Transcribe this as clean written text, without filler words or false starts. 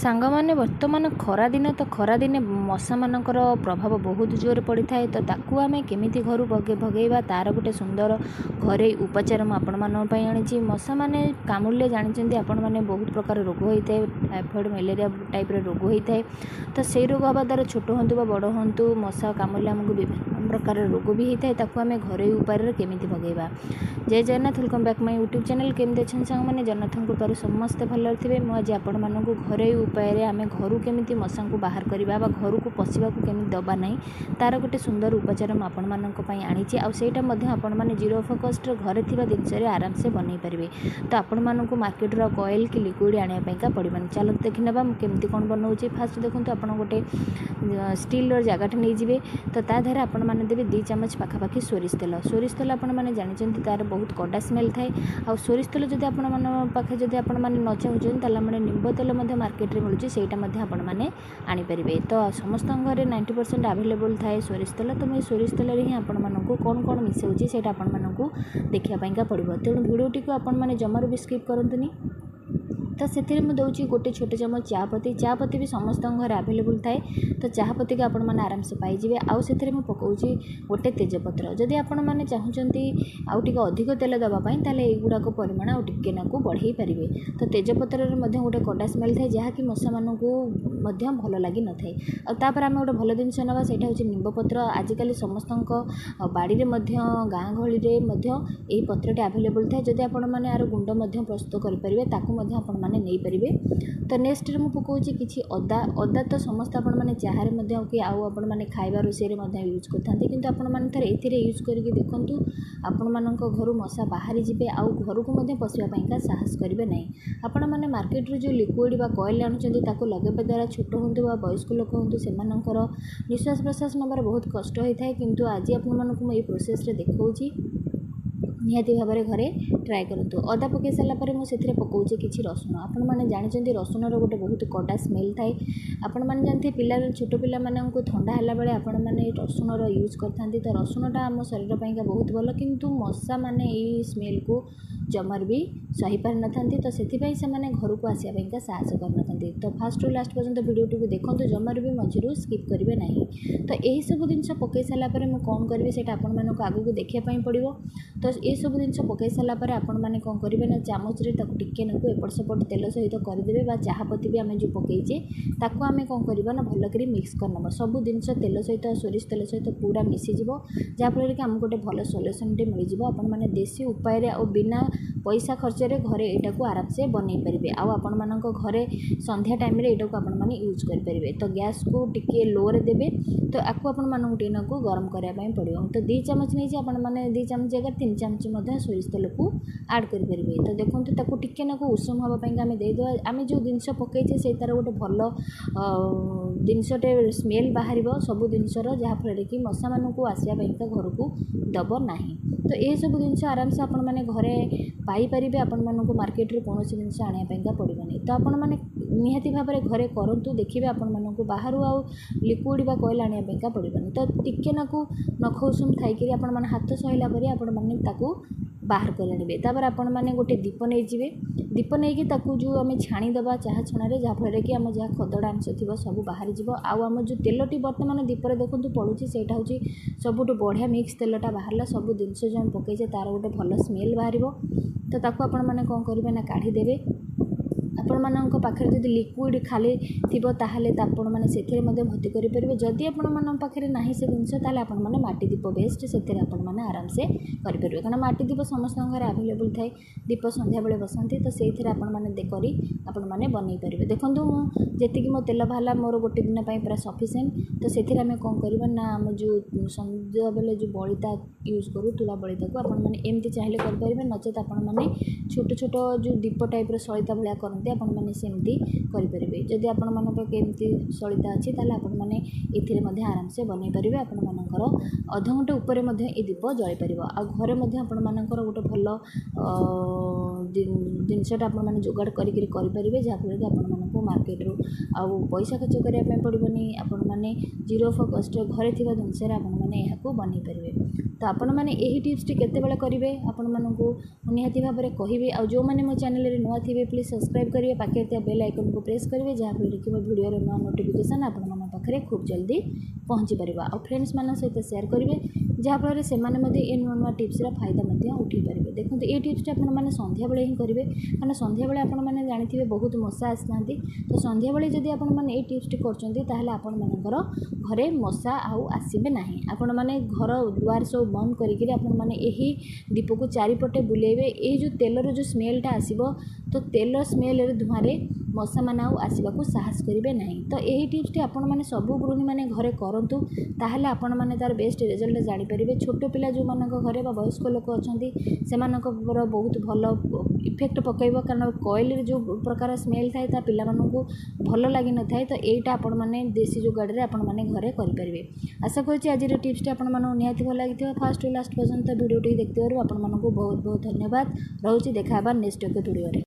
ସାଙ୍ଗମାନେ ବର୍ତ୍ତମାନ ଖରାଦିନ ତ ଖରାଦିନେ ମଶାମାନଙ୍କର ପ୍ରଭାବ ବହୁତ ଜୋରରେ ପଡ଼ିଥାଏ। ତ ତାକୁ ଆମେ କେମିତି ଘରୁ ଭଗେଇବା ତା'ର ଗୋଟେ ସୁନ୍ଦର ଘରୋଇ ଉପଚାର ମୁଁ ଆପଣମାନଙ୍କ ପାଇଁ ଆଣିଛି। ମଶାମାନେ କାମୁଡ଼ିଲେ ଜାଣିଛନ୍ତି ଆପଣମାନେ ବହୁତ ପ୍ରକାର ରୋଗ ହୋଇଥାଏ, ଟାଇଫଏଡ଼୍ ମ୍ୟାଲେରିଆ ଟାଇପ୍ର ରୋଗ ହୋଇଥାଏ। ତ ସେଇ ରୋଗ ହେବା ଦ୍ୱାରା ଛୋଟ ହୁଅନ୍ତୁ ବା ବଡ଼ ହୁଅନ୍ତୁ ମଶା କାମୁଡ଼ିଲେ ଆମକୁ ବିଭିନ୍ନ ପ୍ରକାର ରୋଗ ବି ହୋଇଥାଏ। ତାକୁ ଆମେ ଘରୋଇ ଉପାୟରେ କେମିତି ଭଗେଇବା। Jai Jagannath, welcome back my YouTube channel. କେମିତି ଅଛନ୍ତି ସାଙ୍ଗମାନେ? ଜଗନ୍ନାଥଙ୍କ କୃପାରୁ ସମସ୍ତେ ଭଲରେ ଥିବେ। ମୁଁ ଆଜି ଆପଣମାନଙ୍କୁ ଘରୋଇ ଉପାୟରେ ଆମେ ଘରୁ କେମିତି ମଶାଙ୍କୁ ବାହାର କରିବା ବା ଘରକୁ ପଶିବାକୁ କେମିତି ଦେବା ନାହିଁ ତା'ର ଗୋଟେ ସୁନ୍ଦର ଉପଚାର ମୁଁ ଆପଣମାନଙ୍କ ପାଇଁ ଆଣିଛି। ଆଉ ସେଇଟା ମଧ୍ୟ ଆପଣମାନେ ଜିରୋ ଅଫ୍ କଷ୍ଟରେ ଘରେ ଥିବା ଜିନିଷରେ ଆରାମସେ ବନେଇ ପାରିବେ। ତ ଆପଣମାନଙ୍କୁ ମାର୍କେଟର କଏଲ୍ କି ଲିକ୍ୱିଡ଼ ଆଣିବା ପାଇଁକା ପଡ଼ିବନି। ଚାଲନ୍ତୁ ଦେଖିନେବା ମୁଁ କେମିତି କ'ଣ ବନାଉଛି। ଫାଷ୍ଟ ଦେଖନ୍ତୁ, ଆପଣ ଗୋଟେ ଷ୍ଟିଲ୍ର ଜାଗାଟେ ନେଇଯିବେ। ତ ତା ଦେହରେ ଆପଣମାନେ ଦେବେ 2 ଚାମଚ ପାଖାପାଖି ସୋରିଷ ତେଲ। ସୋରିଷ ତେଲ ଆପଣମାନେ ଜାଣିଛନ୍ତି ତା'ର ବହୁତ କଡ଼ା ସ୍ମେଲ୍ ଥାଏ। ଆଉ ସୋରିଷ ତେଲ ଯଦି ଆପଣମାନଙ୍କ ପାଖେ ଯଦି ଆପଣମାନେ ନ ଚାହୁଁଛନ୍ତି ତାହେଲେ ଆମର ନିମ୍ବ ତେଲ ମଧ୍ୟ ମାର୍କେଟରେ ମିଳୁଛି, ସେଇଟା ମଧ୍ୟ ଆପଣମାନେ ଆଣିପାରିବେ। ତ ସମସ୍ତଙ୍କ ଘରେ 90% ଆଭେଲେବୁଲ୍ ଥାଏ ସୋରିଷ ତେଲ। ତ ମୁଁ ସୋରିଷ ତେଲରେ ହିଁ ଆପଣମାନଙ୍କୁ କ'ଣ ମିଶାଉଛି ସେଇଟା ଆପଣମାନଙ୍କୁ ଦେଖିବା ପାଇଁକା ପଡ଼ିବ। ତେଣୁ ଭିଡ଼ିଓଟିକୁ ଆପଣମାନେ ଜମାରୁ ବି ସ୍କିପ୍ କରନ୍ତୁନି। ତ ସେଥିରେ ମୁଁ ଦେଉଛି ଗୋଟେ ଛୋଟ ଚାମଚ ଚାପତି ବି ସମସ୍ତଙ୍କ ଘରେ ଆଭେଲେବୁଲ୍ ଥାଏ। ତ ଚାହାପତିକି ଆପଣମାନେ ଆରାମସେ ପାଇଯିବେ। ଆଉ ସେଥିରେ ମୁଁ ପକାଉଛି ଗୋଟେ ତେଜପତ୍ର। ଯଦି ଆପଣମାନେ ଚାହୁଁଛନ୍ତି ଆଉ ଟିକେ ଅଧିକ ତେଲ ଦେବା ପାଇଁ ତାହେଲେ ଏଇଗୁଡ଼ାକ ପରିମାଣ ଆଉ ଟିକେ ନାକୁ ବଢ଼େଇ ପାରିବେ। ତ ତେଜପତ୍ରରେ ମଧ୍ୟ ଗୋଟେ କଡ଼ା ସ୍ମେଲ୍ ଥାଏ, ଯାହାକି ମଶାମାନଙ୍କୁ ମଧ୍ୟ ଭଲ ଲାଗିନଥାଏ। ଆଉ ତାପରେ ଆମେ ଗୋଟେ ଭଲ ଜିନିଷ ନେବା, ସେଇଟା ହେଉଛି ନିମ୍ବପତ୍ର। ଆଜିକାଲି ସମସ୍ତଙ୍କ ବାଡ଼ିରେ ମଧ୍ୟ ଗାଁ ଗହଳିରେ ମଧ୍ୟ ଏହି ପତ୍ରଟି ଆଭେଲେବୁଲ୍ ଥାଏ। ଯଦି ଆପଣମାନେ ଆର ଗୁଣ୍ଡ ମଧ୍ୟ ପ୍ରସ୍ତୁତ କରିପାରିବେ ତାକୁ ମଧ୍ୟ ଆପଣମାନେ ନେଇପାରିବେ। ତ ନେକ୍ସଟରେ ମୁଁ ପକାଉଛି କିଛି ଅଦା ତ ସମସ୍ତେ ଆପଣମାନେ ଚାହାରେ ମଧ୍ୟ କି ଆଉ ଆପଣମାନେ ଖାଇବା ରୋଷେଇରେ ମଧ୍ୟ ୟୁଜ୍ କରିଥାନ୍ତି, କିନ୍ତୁ ଆପଣମାନେ ଥରେ ଏଥିରେ ୟୁଜ୍ କରିକି ଦେଖନ୍ତୁ, ଆପଣମାନଙ୍କ ଘରୁ ମଶା ବାହାରି ଯିବେ ଆଉ ଘରକୁ ମଧ୍ୟ ପଶିବା ପାଇଁକା ସାହସ କରିବେ ନାହିଁ। ଆପଣମାନେ ମାର୍କେଟରୁ ଯେଉଁ ଲିକ୍ୱିଡ଼ ବା କଏଲ୍ ଆଣୁଛନ୍ତି ତାକୁ ଲଗାଇବା ଦ୍ୱାରା ଛୋଟ ହୁଅନ୍ତୁ ବା ବୟସ୍କ ଲୋକ ହୁଅନ୍ତୁ ସେମାନଙ୍କର ନିଶ୍ୱାସ ପ୍ରଶ୍ୱାସ ନେବାରେ ବହୁତ କଷ୍ଟ ହୋଇଥାଏ। କିନ୍ତୁ ଆଜି ଆପଣମାନଙ୍କୁ ମୁଁ ଏହି ପ୍ରୋସେସ୍ରେ ଦେଖାଉଛି, ନିହାତି ଭାବରେ ଘରେ ଟ୍ରାଏ କରନ୍ତୁ। ଅଦା ପକାଇ ସାରିଲା ପରେ ମୁଁ ସେଥିରେ ପକାଉଛି କିଛି ରସୁଣ। ଆପଣମାନେ ଜାଣିଛନ୍ତି ରସୁଣର ଗୋଟେ ବହୁତ କଡ଼ା ସ୍ମେଲ୍ ଥାଏ। ଆପଣମାନେ ଜାଣିଥିବେ ଛୋଟ ପିଲାମାନଙ୍କୁ ଥଣ୍ଡା ହେଲାବେଳେ ଆପଣମାନେ ରସୁଣର ୟୁଜ୍ କରିଥାନ୍ତି। ତ ରସୁଣଟା ଆମ ଶରୀର ପାଇଁକା ବହୁତ ଭଲ, କିନ୍ତୁ ମଶାମାନେ ଏଇ ସ୍ମେଲ୍କୁ ଜମାରୁ ବି ସହିପାରିନଥାନ୍ତି। ତ ସେଥିପାଇଁ ସେମାନେ ଘରକୁ ଆସିବା ପାଇଁକା ସାହସ କରିନଥାନ୍ତି। ତ ଫାଷ୍ଟରୁ ଲାଷ୍ଟ ପର୍ଯ୍ୟନ୍ତ ଭିଡ଼ିଓଟିକୁ ଦେଖନ୍ତୁ, ଜମାରୁ ବି ମଝିରୁ ସ୍କିପ୍ କରିବେ ନାହିଁ। ତ ଏହିସବୁ ଜିନିଷ ପକାଇ ସାରିଲା ପରେ ମୁଁ କ'ଣ କରିବି ସେଇଟା ଆପଣମାନଙ୍କୁ ଆଗକୁ ଦେଖିବା ପାଇଁ ପଡ଼ିବ। ତ ଏସବୁ ଜିନିଷ ପକାଇ ସାରିଲା ପରେ ଆପଣମାନେ କ'ଣ କରିବେ ନା ଚାମଚରେ ତାକୁ ଟିକେ ନାକୁ ଏପଟ ସେପଟ ତେଲ ସହିତ କରିଦେବେ, ବା ଚାହାପତି ବି ଆମେ ଯେଉଁ ପକାଇଛେ ତାକୁ ଆମେ କ'ଣ କରିବା ନା ଭଲ କରି ମିକ୍ସ କରିନେବା। ସବୁ ଜିନିଷ ତେଲ ସହିତ ସୋରିଷ ତେଲ ସହିତ ପୁରା ମିଶିଯିବ, ଯାହାଫଳରେ କି ଆମକୁ ଗୋଟେ ଭଲ ସଲ୍ୟୁସନ୍ଟେ ମିଳିଯିବ। ଆପଣମାନେ ଦେଶୀ ଉପାୟରେ ଆଉ ବିନା ପଇସା ଖର୍ଚ୍ଚରେ ଘରେ ଏଇଟାକୁ ଆରାମସେ ବନେଇ ପାରିବେ। ଆଉ ଆପଣମାନଙ୍କ ଘରେ ସନ୍ଧ୍ୟା ଟାଇମ୍ରେ ଏଇଟାକୁ ଆପଣମାନେ ୟୁଜ୍ କରିପାରିବେ। ତ ଗ୍ୟାସ୍କୁ ଟିକେ ଲୋରେ ଦେବେ। ତ ଆକୁ ଆପଣମାନଙ୍କୁ ଟିକେ ନାକୁ ଗରମ କରିବା ପାଇଁ ପଡ଼ିବ। ତ 2 ଚାମଚ ନେଇଛି, ଆପଣମାନେ 2 ଚାମଚ ଜାଗାରେ 3 ଚାମଚ ମଧ୍ୟ ସୋରିଷ ତେଲକୁ ଆଡ଼୍ କରିପାରିବେ। ତ ଦେଖନ୍ତୁ ତାକୁ ଟିକେ ନାକୁ ଉଷୁମ ହେବା ପାଇଁକା ଆମେ ଦେଇଦେବା। ଆମେ ଯେଉଁ ଜିନିଷ ପକାଇଛେ ସେଇ ତା'ର ଗୋଟେ ଭଲ ଜିନିଷଟେ ସ୍ମେଲ୍ ବାହାରିବ ସବୁ ଜିନିଷର, ଯାହାଫଳରେ କି ମଶାମାନଙ୍କୁ ଆସିବା ପାଇଁକା ଘରକୁ ଦେବ ନାହିଁ। ତ ଏହିସବୁ ଜିନିଷ ଆରାମସେ ଆପଣମାନେ ଘରେ ପାଇପାରିବେ। ଆପଣମାନଙ୍କୁ ମାର୍କେଟରୁ କୌଣସି ଜିନିଷ ଆଣିବା ପାଇଁକା ପଡ଼ିବନି। ତ ଆପଣମାନେ ନିହାତି ଭାବରେ ଘରେ କରନ୍ତୁ, ଦେଖିବେ ଆପଣମାନଙ୍କୁ ବାହାରୁ ଆଉ ଲିକ୍ୱିଡ଼ ବା କଏଲ୍ ଆଣିବା ପାଇଁକା ପଡ଼ିବନି। ତ ଟିକେ ନାକୁ ନଖ ଉଷୁମ ଥାଇକରି ଆପଣମାନେ ହାତ ସହିଲା ପରେ ଆପଣମାନେ ତାକୁ ବାହାର କରି ଆଣିବେ। ତାପରେ ଆପଣମାନେ ଗୋଟେ ଦୀପ ନେଇଯିବେ। ଦୀପ ନେଇକି ତାକୁ ଯେଉଁ ଆମେ ଛାଣିଦେବା ଚାହା ଛଣାରେ, ଯାହାଫଳରେ କି ଆମ ଯାହା ଖଦଡ଼ା ଅଂଶ ଥିବ ସବୁ ବାହାରିଯିବ। ଆଉ ଆମ ଯେଉଁ ତେଲଟି ବର୍ତ୍ତମାନ ଦୀପରେ ଦେଖନ୍ତୁ ପଡ଼ୁଛି, ସେଇଟା ହେଉଛି ସବୁଠୁ ବଢ଼ିଆ ମିକ୍ସ ତେଲଟା ବାହାରିଲା। ସବୁ ଜିନିଷ ଯେଉଁ ଆମେ ପକାଇଛେ ତା'ର ଗୋଟେ ଭଲ ସ୍ମେଲ୍ ବାହାରିବ। ତ ତାକୁ ଆପଣମାନେ କ'ଣ କରିବେ ନା କାଢ଼ିଦେବେ। ଆପଣମାନଙ୍କ ପାଖରେ ଯଦି ଲିକ୍ୱିଡ଼ ଖାଲି ଥିବ ତାହେଲେ ତ ଆପଣମାନେ ସେଥିରେ ମଧ୍ୟ ଭର୍ତ୍ତି କରିପାରିବେ। ଯଦି ଆପଣମାନଙ୍କ ପାଖରେ ନାହିଁ ସେ ଜିନିଷ ତାହେଲେ ଆପଣମାନେ ମାଟି ଦୀପ ବେଷ୍ଟ, ସେଥିରେ ଆପଣମାନେ ଆରାମସେ କରିପାରିବେ। କାରଣ ମାଟି ଦୀପ ସମସ୍ତଙ୍କ ଘରେ ଆଭେଲେବୁଲ୍ ଥାଏ। ଦୀପ ସନ୍ଧ୍ୟାବେଳେ ବସାନ୍ତି, ତ ସେଇଥିରେ ଆପଣମାନେ ଆପଣମାନେ ବନେଇ ପାରିବେ। ଦେଖନ୍ତୁ ମୁଁ ଯେତିକି ମୋ ତେଲ ବାହାରିଲା ମୋର ଗୋଟେ ଦିନ ପାଇଁ ପୁରା ସଫିସିଏଣ୍ଟ। ତ ସେଥିରେ ଆମେ କ'ଣ କରିବା ନା ଆମ ଯେଉଁ ସନ୍ଧ୍ୟାବେଳେ ଯେଉଁ ବଳିତା ୟୁଜ୍ କରୁ ତୁଳା ବଳିତାକୁ ଆପଣମାନେ ଏମିତି ଚାହିଁଲେ କରିପାରିବେ, ନଚେତ୍ ଆପଣମାନେ ଛୋଟ ଛୋଟ ଯେଉଁ ଦୀପ ଟାଇପ୍ର ସଳିତା ଭଳିଆ କରନ୍ତି ଆପଣମାନେ ସେମିତି କରିପାରିବେ। ଯଦି ଆପଣମାନଙ୍କ ପାଖେ ଏମିତି ସଳିତା ଅଛି ତାହେଲେ ଆପଣମାନେ ଏଥିରେ ମଧ୍ୟ ଆରାମସେ ବନେଇ ପାରିବେ। ଆପଣମାନଙ୍କର ଅଧଘଣ୍ଟେ ଉପରେ ମଧ୍ୟ ଏ ଦୀପ ଜଳିପାରିବ। ଆଉ ଘରେ ମଧ୍ୟ ଆପଣମାନଙ୍କର ଗୋଟେ ଭଲ ଜିନିଷଟା ଆପଣମାନେ ଯୋଗାଡ଼ କରିପାରିବେ, ଯାହାଫଳରେ କି ଆପଣମାନଙ୍କ ମାର୍କେଟରୁ ଆଉ ପଇସା ଖର୍ଚ୍ଚ କରିବା ପାଇଁ ପଡ଼ିବନି। ଆପଣମାନେ ଜିରୋ ଅଫ୍ କଷ୍ଟରେ ଘରେ ଥିବା ଜିନିଷରେ ଆପଣମାନେ ଏହାକୁ ବନେଇ ପାରିବେ। ତ ଆପଣମାନେ ଏହି ଟିପ୍ସଟି କେତେବେଳେ କରିବେ ଆପଣମାନଙ୍କୁ ମୁଁ ନିହାତି ଭାବରେ କହିବି। ଆଉ ଯେଉଁମାନେ ମୋ ଚ୍ୟାନେଲରେ ନୂଆ ଥିବେ ପ୍ଲିଜ୍ ସବସ୍କ୍ରାଇବ୍ କରିବେ, ପାଖରେ ଥିବା ବେଲ୍ ଆଇକନ୍କୁ ପ୍ରେସ୍ କରିବେ, ଯାହାଫଳରେ କି ମୋ ଭିଡ଼ିଓର ନୂଆ ନୋଟିଫିକେସନ୍ ଆପଣମାନଙ୍କ ପାଖରେ ଖୁବ୍ ଜଲ୍ଦି ପହଞ୍ଚି ପାରିବ। ଆଉ ଫ୍ରେଣ୍ଡସ୍ମାନଙ୍କ ସହିତ ସେୟାର କରିବେ, ଯାହାଫଳରେ ସେମାନେ ମଧ୍ୟ ଏ ନୂଆ ନୂଆ ଟିପ୍ସର ଫାଇଦା ମଧ୍ୟ ଉଠାଇ ପାରିବେ। ଦେଖନ୍ତୁ ଏ ଟିପ୍ସଟି ଆପଣମାନେ ସନ୍ଧ୍ୟାବେଳେ ହିଁ କରିବେ, କାରଣ ସନ୍ଧ୍ୟାବେଳେ ଆପଣମାନେ ଜାଣିଥିବେ ବହୁତ ମଶା ଆସିଥାନ୍ତି। ତ ସନ୍ଧ୍ୟାବେଳେ ଯଦି ଆପଣମାନେ ଏଇ ଟିପ୍ସଟି କରୁଛନ୍ତି ତାହେଲେ ଆପଣମାନଙ୍କର ଘରେ ମଶା ଆଉ ଆସିବେ ନାହିଁ। ଆପଣମାନେ ଘର ଦୁଆର ସବୁ ବନ୍ଦ କରିକିରି ଆପଣମାନେ ଏହି ଦୀପକୁ ଚାରିପଟେ ବୁଲେଇବେ। ଏଇ ଯେଉଁ ତେଲର ଯେଉଁ ସ୍ମେଲ୍ଟା ଆସିବ, ତ ତେଲ ସ୍ମେଲ୍ରେ ଧୂଆଁରେ ମଶାମାନେ ଆଉ ଆସିବାକୁ ସାହସ କରିବେ ନାହିଁ। ତ ଏହି ଟିପ୍ସଟି ଆପଣମାନେ ସବୁ ଗୃହିଣୀମାନେ ଘରେ କରନ୍ତୁ, ତାହେଲେ ଆପଣମାନେ ତା'ର ବେଷ୍ଟ ରେଜଲ୍ଟ ଜାଣିପାରିବେ। ଛୋଟ ପିଲା ଯେଉଁମାନଙ୍କ ଘରେ ବା ବୟସ୍କ ଲୋକ ଅଛନ୍ତି ସେମାନଙ୍କର ବହୁତ ଭଲ ଇଫେକ୍ଟ ପକାଇବ, କାରଣ କଏଲରେ ଯେଉଁ ପ୍ରକାର ସ୍ମେଲ୍ ଥାଏ ତା ପିଲାମାନଙ୍କୁ ଭଲ ଲାଗିନଥାଏ। ତ ଏଇଟା ଆପଣମାନେ ଦେଶୀ ଯୁଗାଡ଼ରେ ଆପଣମାନେ ଘରେ କରିପାରିବେ। ଆଶା କରୁଛି ଆଜିର ଟିପ୍ସଟି ଆପଣମାନଙ୍କୁ ନିହାତି ଭଲ ଲାଗିଥିବ। ଫାଷ୍ଟରୁ ଲାଷ୍ଟ ପର୍ଯ୍ୟନ୍ତ ଭିଡ଼ିଓଟି ଦେଖିଥିବାରୁ ଆପଣମାନଙ୍କୁ ବହୁତ ବହୁତ ଧନ୍ୟବାଦ ରହୁଛି। ଦେଖା ହେବା ନେକ୍ସଟ ଏକ ଭିଡ଼ିଓରେ।